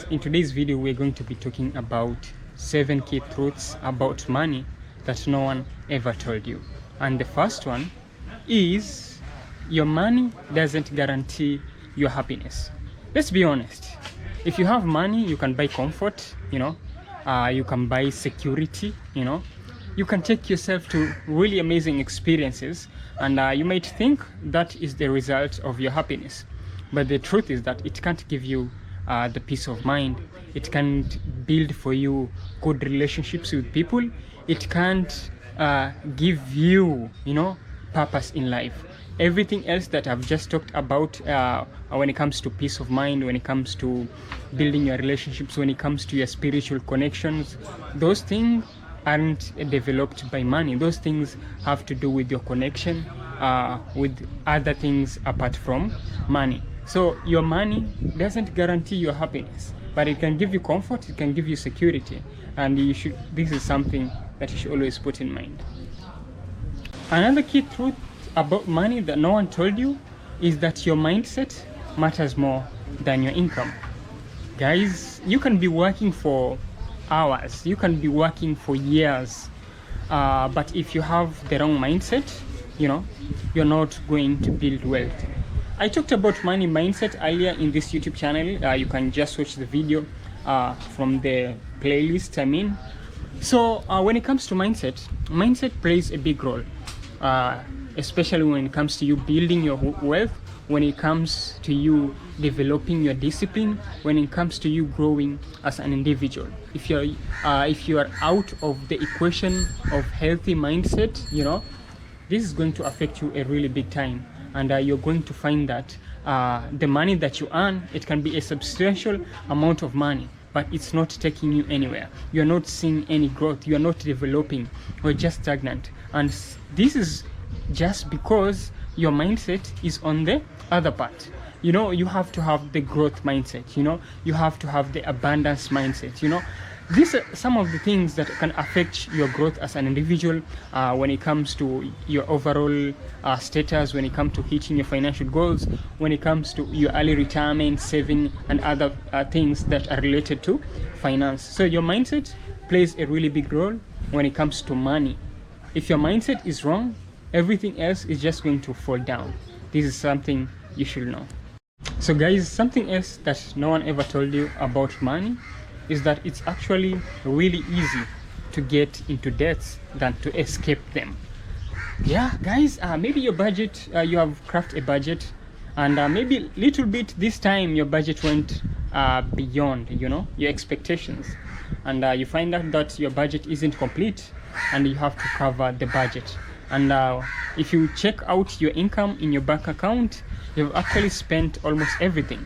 In today's video, we're going to be talking about 7 key truths about money that no one ever told you. And the first one is your money doesn't guarantee your happiness. Let's be honest. If you have money, you can buy comfort, you can buy security, you can take yourself to really amazing experiences, and you might think that is the result of your happiness. But the truth is that it can't give you the peace of mind. It can't build for you good relationships with people. It can't give you, purpose in life. Everything else that I've just talked about when it comes to peace of mind, when it comes to building your relationships, when it comes to your spiritual connections, those things aren't developed by money. Those things have to do with your connection with other things apart from money. So your money doesn't guarantee your happiness, but it can give you comfort, it can give you security, and this is something that you should always put in mind. Another key truth about money that no one told you is that your mindset matters more than your income. Guys, you can be working for hours, you can be working for years, but if you have the wrong mindset, you're not going to build wealth. I talked about money mindset earlier in this YouTube channel. You can just watch the video from the playlist So when it comes to mindset plays a big role, especially when it comes to you building your wealth, when it comes to you developing your discipline, when it comes to you growing as an individual. If you are out of the equation of healthy mindset, this is going to affect you a really big time. And you're going to find that the money that you earn, it can be a substantial amount of money, but it's not taking you anywhere. You're not seeing any growth. You're not developing. You're just stagnant. And this is just because your mindset is on the other part. You have to have the growth mindset. You have to have the abundance mindset. These are some of the things that can affect your growth as an individual when it comes to your overall status, when it comes to hitting your financial goals, when it comes to your early retirement, saving, and other things that are related to finance. So your mindset plays a really big role when it comes to money. If your mindset is wrong, everything else is just going to fall down. This is something you should know. So guys, something else that no one ever told you about money is that it's actually really easy to get into debts than to escape them. Yeah, guys, maybe your budget, you have crafted a budget, and maybe little bit this time your budget went beyond, your expectations, and you find out that your budget isn't complete, and you have to cover the budget. And if you check out your income in your bank account, you've actually spent almost everything.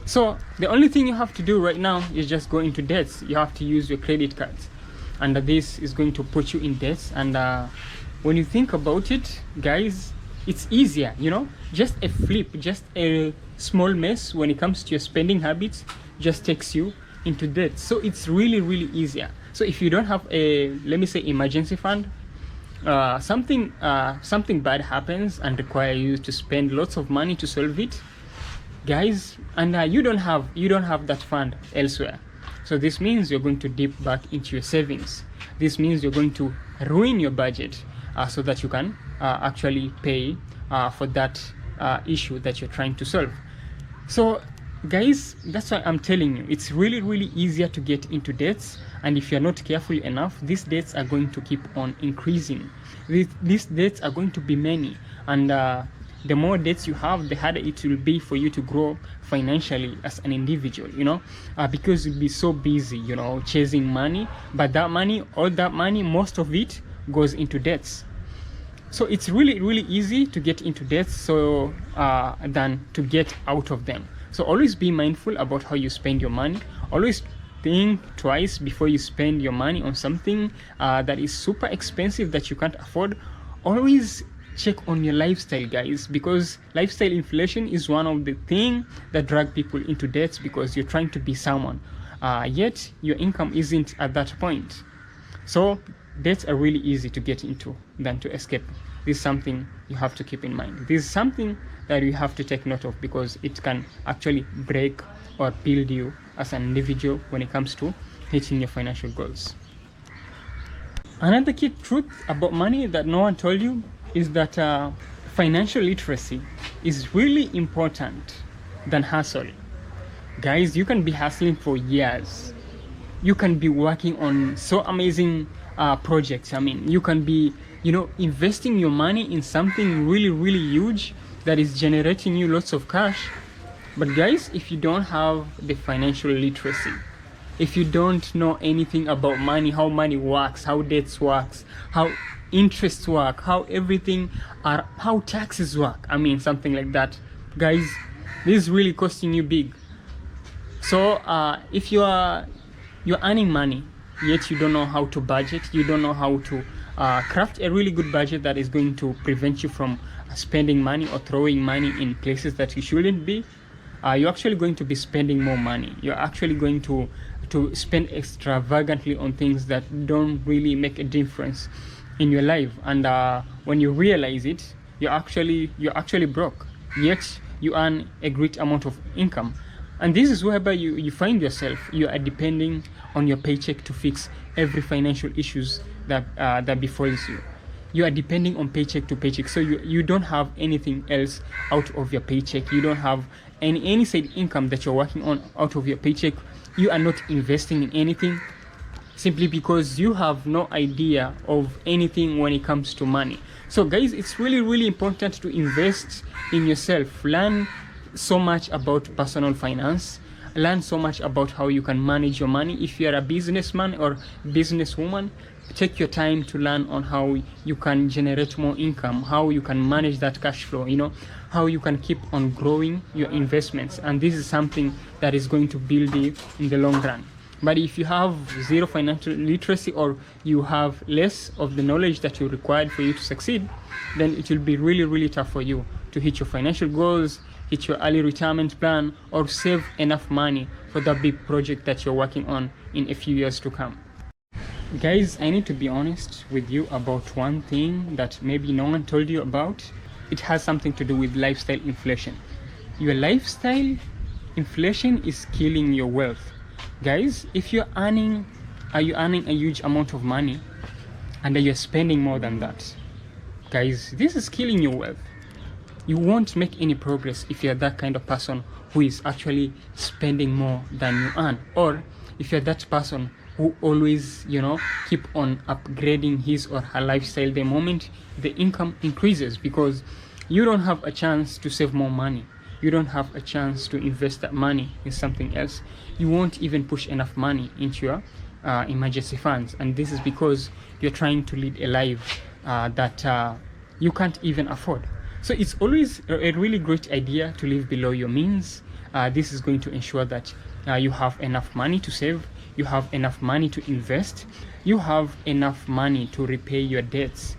So the only thing you have to do right now is just go into debts. You have to use your credit cards, and this is going to put you in debts. And when you think about it, guys, it's easier, just a flip, just a small mess when it comes to your spending habits just takes you into debt. So it's really, really easier. So if you don't have a, let me say, emergency fund, something bad happens and require you to spend lots of money to solve it, guys, and you don't have that fund elsewhere. So this means you're going to dip back into your savings. This means you're going to ruin your budget so that you can actually pay for that issue that you're trying to solve. So guys, that's why I'm telling you, it's really, really easier to get into debts, and if you're not careful enough, these debts are going to keep on increasing. These debts are going to be many, and the more debts you have, the harder it will be for you to grow financially as an individual, because you'll be so busy, chasing money, but all that money, most of it goes into debts. So it's really, really easy to get into debts than to get out of them. So always be mindful about how you spend your money. Always think twice before you spend your money on something that is super expensive that you can't afford. Always check on your lifestyle, guys, because lifestyle inflation is one of the things that drag people into debts, because you're trying to be someone, yet your income isn't at that point. So debts are really easy to get into than to escape. This is something you have to keep in mind. This is something that you have to take note of, because it can actually break or build you as an individual when it comes to hitting your financial goals. Another key truth about money that no one told you is that financial literacy is really important than hustle. Guys, you can be hustling for years. You can be working on so amazing projects. I mean, you can be, investing your money in something really, really huge that is generating you lots of cash. But guys, if you don't have the financial literacy, if you don't know anything about money, how money works, how debts works, how interests work, how everything how taxes work, I mean, something like that, guys, this is really costing you big. So if you're earning money yet you don't know how to budget, you don't know how to craft a really good budget that is going to prevent you from spending money or throwing money in places that you shouldn't be, you're actually going to be spending more money. You're actually going to spend extravagantly on things that don't really make a difference in your life. And when you realize it, you're actually broke, yet you earn a great amount of income. And this is whereby you find yourself, you are depending on your paycheck to fix every financial issues that befalls you. You are depending on paycheck to paycheck, so you don't have anything else out of your paycheck. You don't have any side income that you're working on out of your paycheck. You are not investing in anything, simply because you have no idea of anything when it comes to money. So guys, it's really, really important to invest in yourself. Learn so much about personal finance, learn so much about how you can manage your money. If you are a businessman or businesswoman, take your time to learn on how you can generate more income, how you can manage that cash flow, how you can keep on growing your investments. And this is something that is going to build you in the long run. But if you have zero financial literacy, or you have less of the knowledge that you required for you to succeed, then it will be really, really tough for you to hit your financial goals, hit your early retirement plan, or save enough money for that big project that you're working on in a few years to come. Guys, I need to be honest with you about one thing that maybe no one told you about. It has something to do with lifestyle inflation. Your lifestyle inflation is killing your wealth. Guys, if are you earning a huge amount of money and you're spending more than that, guys, this is killing your wealth. You won't make any progress if you're that kind of person who is actually spending more than you earn, or if you're that person who always, keep on upgrading his or her lifestyle the moment the income increases, because you don't have a chance to save more money. You don't have a chance to invest that money in something else. You won't even push enough money into your emergency funds. And this is because you're trying to lead a life that you can't even afford. So it's always a really great idea to live below your means. This is going to ensure that you have enough money to save, you have enough money to invest, you have enough money to repay your debts.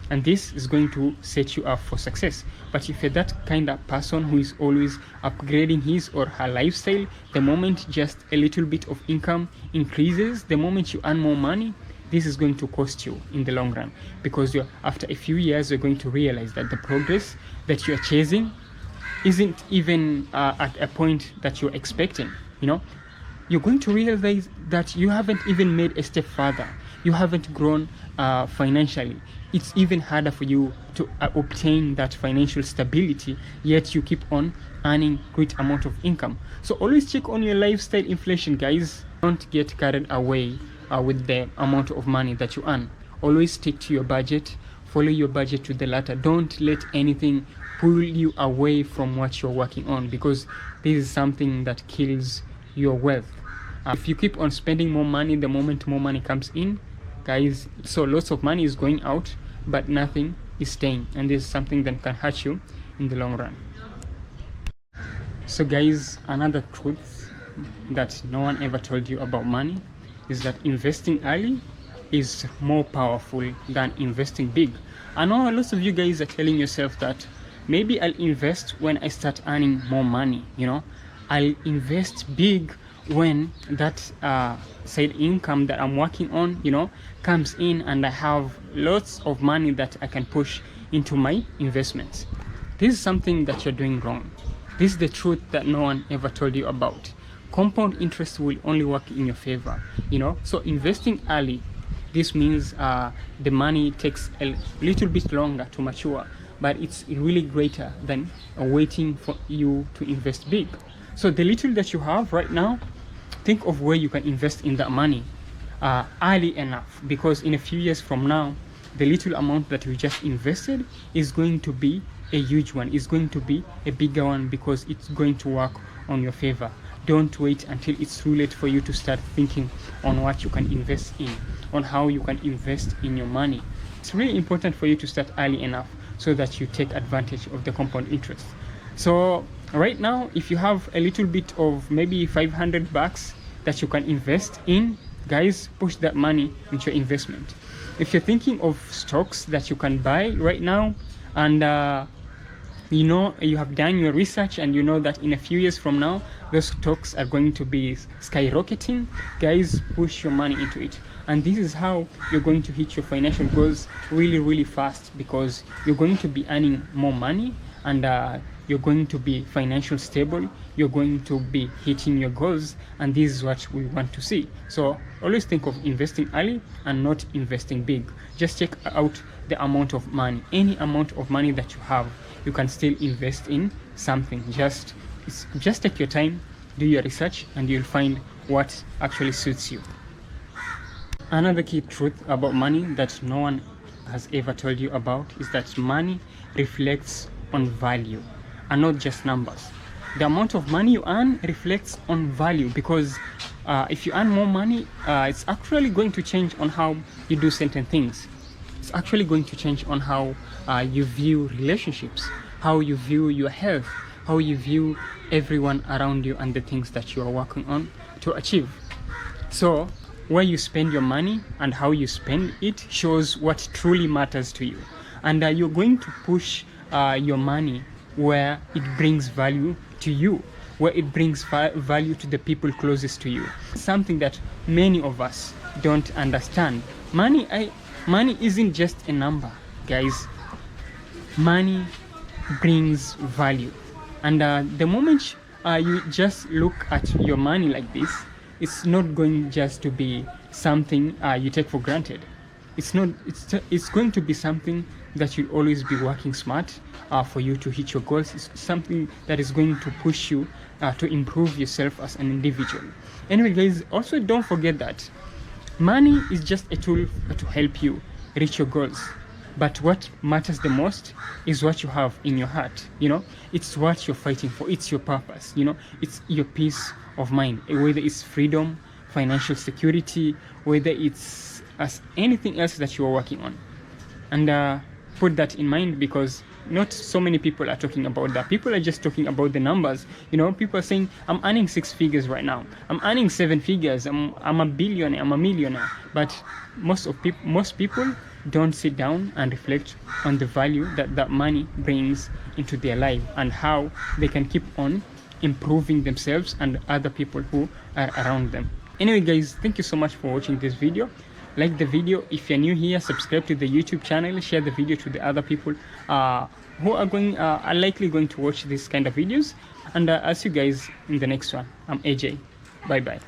And this is going to set you up for success. But if you're that kind of person who is always upgrading his or her lifestyle, the moment just a little bit of income increases, the moment you earn more money, this is going to cost you in the long run, because after a few years you're going to realize that the progress that you're chasing isn't even at a point that you're expecting. You're going to realize that you haven't even made a step further. You haven't grown financially. It's even harder for you to obtain that financial stability, yet you keep on earning great amount of income. So always check on your lifestyle inflation, guys. Don't get carried away with the amount of money that you earn. Always stick to your budget, follow your budget to the letter. Don't let anything pull you away from what you're working on, because this is something that kills your wealth. If you keep on spending more money the moment more money comes in, guys, so lots of money is going out but nothing is staying, and this is something that can hurt you in the long run. So guys, another truth that no one ever told you about money is that investing early is more powerful than investing big. I know lots of you guys are telling yourself that maybe I'll invest when I start earning more money, I'll invest big when that side income that I'm working on, comes in and I have lots of money that I can push into my investments. This is something that you're doing wrong. This is the truth that no one ever told you about. compound interest will only work in your favor, you know. So investing early, this means the money takes a little bit longer to mature, but it's really greater than waiting for you to invest big. So the little that you have right now, think of where you can invest in that money early enough, because in a few years from now, the little amount that you just invested is going to be a huge one, is going to be a bigger one, because it's going to work on your favor. Don't wait until it's too late for you to start thinking on what you can invest in, on how you can invest in your money. It's really important for you to start early enough so that you take advantage of the compound interest. So right now, if you have a little bit of maybe $500 that you can invest in, guys, push that money into your investment. If you're thinking of stocks that you can buy right now, and you know, you have done your research and you know that in a few years from now those stocks are going to be skyrocketing, guys, push your money into it. And this is how you're going to hit your financial goals really fast, because you're going to be earning more money, and you're going to be financially stable, you're going to be hitting your goals, and this is what we want to see. So always think of investing early and not investing big. Just check out the amount of money. Any amount of money that you have, you can still invest in something. Just take your time, do your research, and you'll find what actually suits you. Another key truth about money that no one has ever told you about is that money reflects on value and not just numbers. The amount of money you earn reflects on value, because if you earn more money, it's actually going to change on how you do certain things. It's actually going to change on how you view relationships, how you view your health, how you view everyone around you and the things that you are working on to achieve. So where you spend your money and how you spend it shows what truly matters to you. And you're going to push your money where it brings value to you, where it brings value to the people closest to you. Something that many of us don't understand. Money isn't just a number, guys. Money brings value. And the moment you just look at your money like this, it's not going just to be something you take for granted. It's going to be something that you'll always be working smart for you to hit your goals. It's something that is going to push you to improve yourself as an individual. Anyway, guys, also don't forget that money is just a tool to help you reach your goals. But what matters the most is what you have in your heart. You know, it's what you're fighting for. It's your purpose. You know, it's your peace of mind. Whether it's freedom, financial security, whether it's anything else that you are working on. And put that in mind, because not so many people are talking about that. People are just talking about the numbers. You know, people are saying, I'm earning 6 figures right now. I'm earning 7 figures. I'm a billionaire. I'm a millionaire. But most people don't sit down and reflect on the value that money brings into their life, and how they can keep on improving themselves and other people who are around them. Anyway, guys, thank you so much for watching this video. Like the video. If you're new here, subscribe to the YouTube channel, share the video to the other people who are likely going to watch this kind of videos, and I'll see you guys in the next one. I'm AJ. Bye bye.